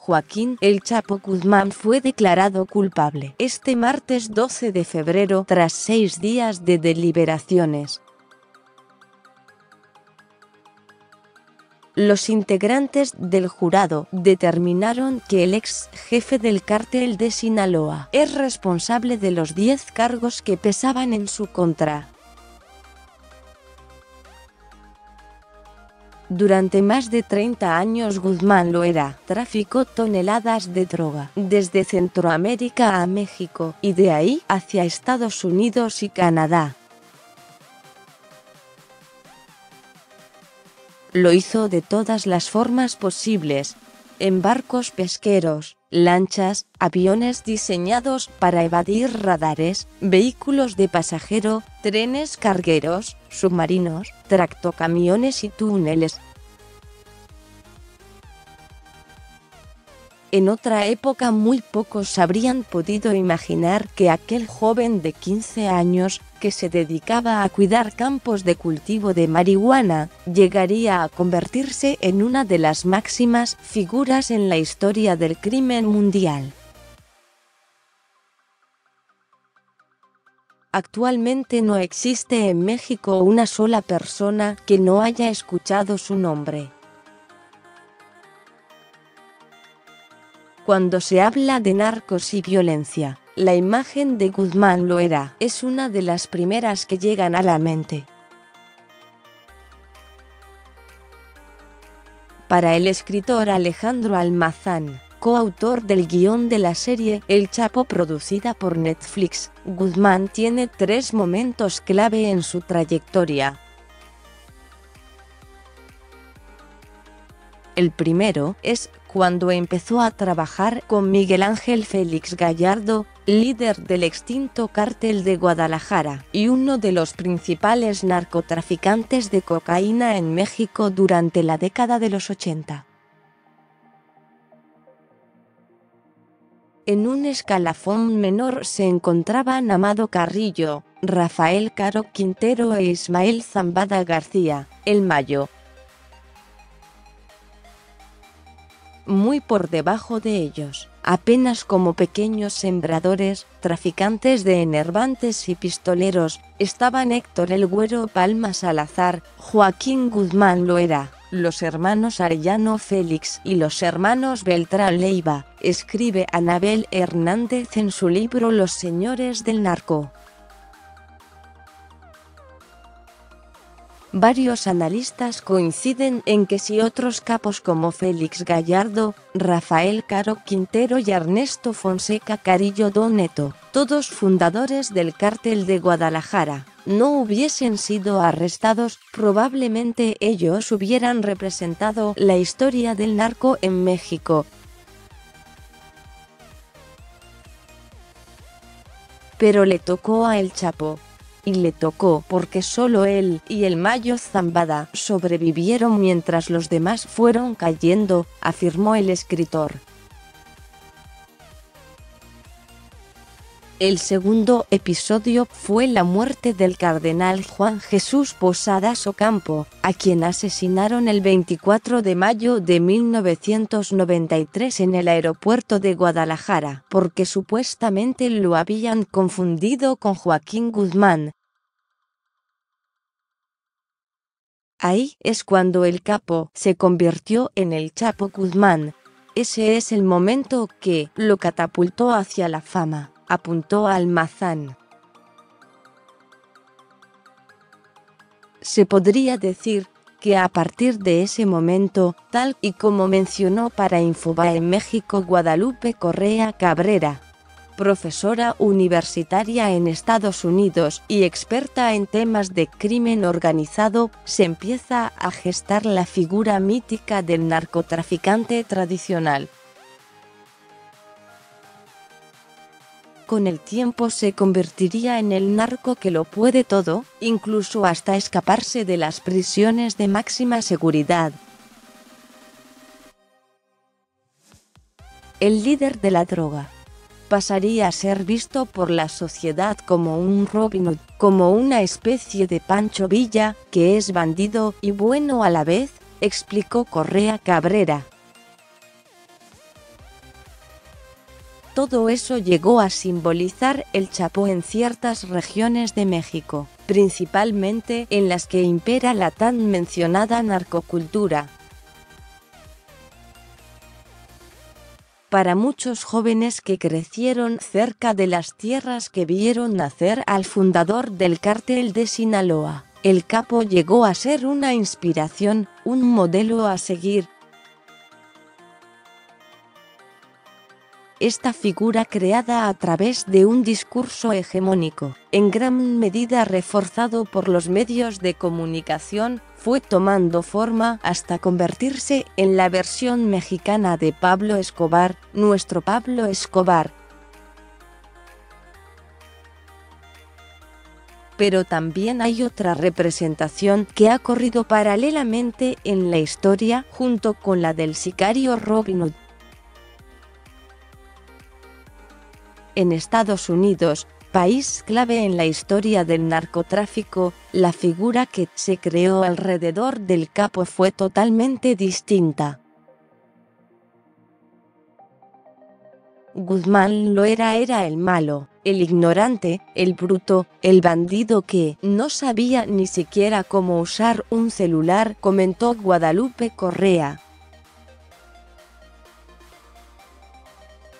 Joaquín El Chapo Guzmán fue declarado culpable este martes 12 de febrero tras 6 días de deliberaciones. Los integrantes del jurado determinaron que el ex jefe del cártel de Sinaloa es responsable de los 10 cargos que pesaban en su contra. Durante más de 30 años Guzmán Loera traficó toneladas de droga desde Centroamérica a México y de ahí hacia Estados Unidos y Canadá. Lo hizo de todas las formas posibles, en barcos pesqueros, lanchas, aviones diseñados para evadir radares, vehículos de pasajero, trenes cargueros, submarinos, tractocamiones y túneles. En otra época muy pocos habrían podido imaginar que aquel joven de 15 años, que se dedicaba a cuidar campos de cultivo de marihuana, llegaría a convertirse en una de las máximas figuras en la historia del crimen mundial. Actualmente no existe en México una sola persona que no haya escuchado su nombre. Cuando se habla de narcos y violencia, la imagen de Guzmán Loera es una de las primeras que llegan a la mente. Para el escritor Alejandro Almazán, coautor del guión de la serie El Chapo producida por Netflix, Guzmán tiene 3 momentos clave en su trayectoria. El primero es cuando empezó a trabajar con Miguel Ángel Félix Gallardo, líder del extinto Cártel de Guadalajara y uno de los principales narcotraficantes de cocaína en México durante la década de los 80. En un escalafón menor se encontraban Amado Carrillo, Rafael Caro Quintero e Ismael Zambada García, el Mayo. Muy por debajo de ellos, apenas como pequeños sembradores, traficantes de enervantes y pistoleros, estaban Héctor El Güero Palma Salazar, Joaquín Guzmán Loera, los hermanos Arellano Félix y los hermanos Beltrán Leiva, escribe Anabel Hernández en su libro Los Señores del Narco. Varios analistas coinciden en que si otros capos como Félix Gallardo, Rafael Caro Quintero y Ernesto Fonseca Carrillo Doneto, todos fundadores del Cártel de Guadalajara, no hubiesen sido arrestados, probablemente ellos hubieran representado la historia del narco en México. Pero le tocó a El Chapo. Y le tocó porque solo él y el Mayo Zambada sobrevivieron mientras los demás fueron cayendo, afirmó el escritor. El segundo episodio fue la muerte del cardenal Juan Jesús Posadas Ocampo, a quien asesinaron el 24 de mayo de 1993 en el aeropuerto de Guadalajara, porque supuestamente lo habían confundido con Joaquín Guzmán. Ahí es cuando el capo se convirtió en el Chapo Guzmán. Ese es el momento que lo catapultó hacia la fama, apuntó Almazán. Se podría decir que a partir de ese momento, tal y como mencionó para Infobae en México Guadalupe Correa Cabrera, profesora universitaria en Estados Unidos y experta en temas de crimen organizado, se empieza a gestar la figura mítica del narcotraficante tradicional. Con el tiempo se convertiría en el narco que lo puede todo, incluso hasta escaparse de las prisiones de máxima seguridad. El líder de la droga pasaría a ser visto por la sociedad como un Robin Hood, como una especie de Pancho Villa, que es bandido y bueno a la vez, explicó Correa Cabrera. todo eso llegó a simbolizar el Chapo en ciertas regiones de México, principalmente en las que impera la tan mencionada narcocultura. Para muchos jóvenes que crecieron cerca de las tierras que vieron nacer al fundador del cártel de Sinaloa, el Capo llegó a ser una inspiración, un modelo a seguir. Esta figura creada a través de un discurso hegemónico, en gran medida reforzado por los medios de comunicación, fue tomando forma hasta convertirse en la versión mexicana de Pablo Escobar, nuestro Pablo Escobar. Pero también hay otra representación que ha corrido paralelamente en la historia junto con la del sicario Robin Hood. En Estados Unidos, país clave en la historia del narcotráfico, la figura que se creó alrededor del Capo fue totalmente distinta. Guzmán lo era el malo, el ignorante, el bruto, el bandido que no sabía ni siquiera cómo usar un celular, comentó Guadalupe Correa.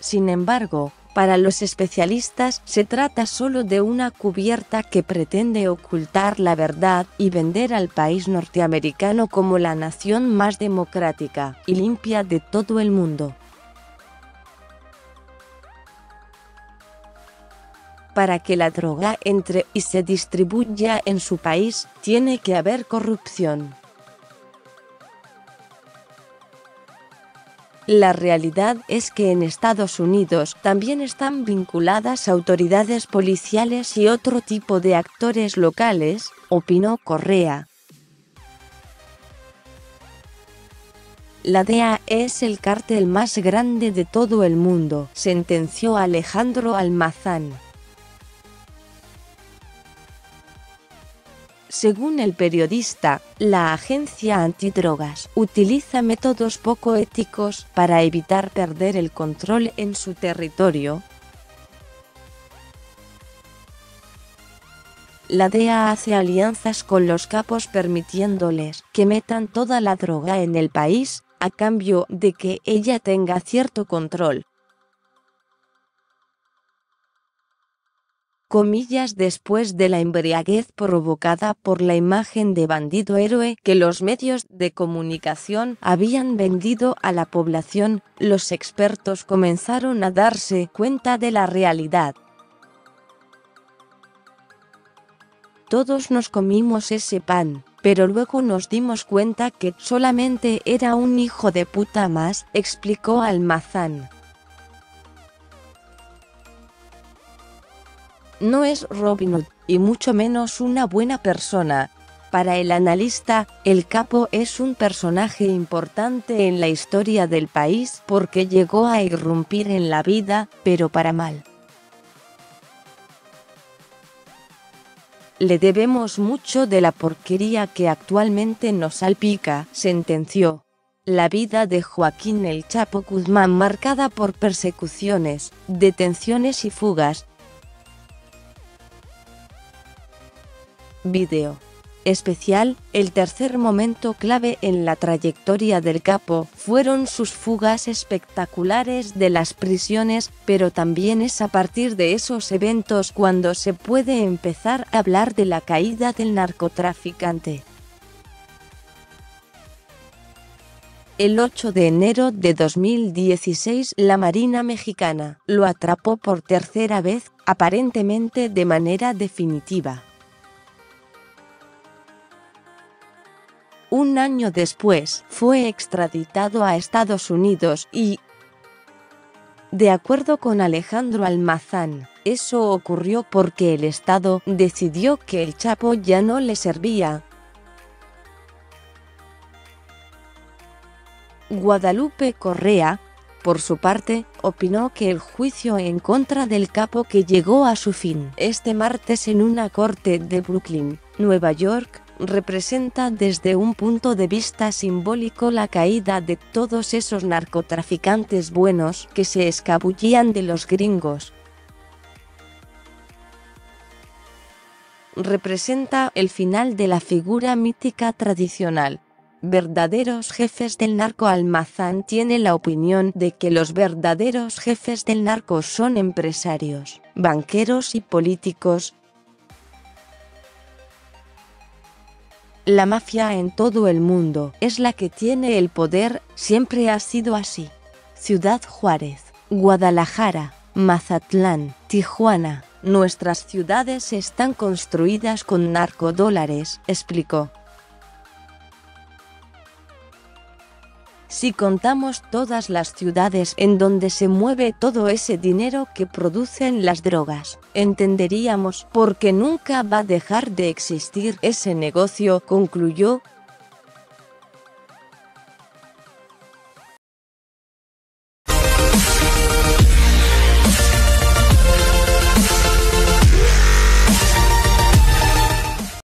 Sin embargo, para los especialistas se trata solo de una cubierta que pretende ocultar la verdad y vender al país norteamericano como la nación más democrática y limpia de todo el mundo. Para que la droga entre y se distribuya en su país, tiene que haber corrupción. La realidad es que en Estados Unidos también están vinculadas autoridades policiales y otro tipo de actores locales, opinó Correa. La DEA es el cártel más grande de todo el mundo, sentenció Alejandro Almazán. Según el periodista, la agencia antidrogas utiliza métodos poco éticos para evitar perder el control en su territorio. La DEA hace alianzas con los capos permitiéndoles que metan toda la droga en el país, a cambio de que ella tenga cierto control. Comillas después de la embriaguez provocada por la imagen de bandido héroe que los medios de comunicación habían vendido a la población, los expertos comenzaron a darse cuenta de la realidad. Todos nos comimos ese pan, pero luego nos dimos cuenta que solamente era un hijo de puta más, explicó Almazán. No es Robin Hood, y mucho menos una buena persona. Para el analista, el Capo es un personaje importante en la historia del país porque llegó a irrumpir en la vida, pero para mal. Le debemos mucho de la porquería que actualmente nos salpica, sentenció. La vida de Joaquín El Chapo Guzmán marcada por persecuciones, detenciones y fugas. Video especial, el tercer momento clave en la trayectoria del Capo fueron sus fugas espectaculares de las prisiones, pero también es a partir de esos eventos cuando se puede empezar a hablar de la caída del narcotraficante. El 8 de enero de 2016 la Marina mexicana lo atrapó por tercera vez, aparentemente de manera definitiva. Un año después, fue extraditado a Estados Unidos y, de acuerdo con Alejandro Almazán, eso ocurrió porque el Estado decidió que el Chapo ya no le servía. Guadalupe Correa, por su parte, opinó que el juicio en contra del Capo que llegó a su fin este martes en una corte de Brooklyn, Nueva York, representa desde un punto de vista simbólico la caída de todos esos narcotraficantes buenos que se escabullían de los gringos. Representa el final de la figura mítica tradicional. Verdaderos jefes del narco. Almazán tiene la opinión de que los verdaderos jefes del narco son empresarios, banqueros y políticos. La mafia en todo el mundo es la que tiene el poder, siempre ha sido así. Ciudad Juárez, Guadalajara, Mazatlán, Tijuana, nuestras ciudades están construidas con narcodólares, explicó. Si contamos todas las ciudades en donde se mueve todo ese dinero que producen las drogas, entenderíamos por qué nunca va a dejar de existir ese negocio, concluyó.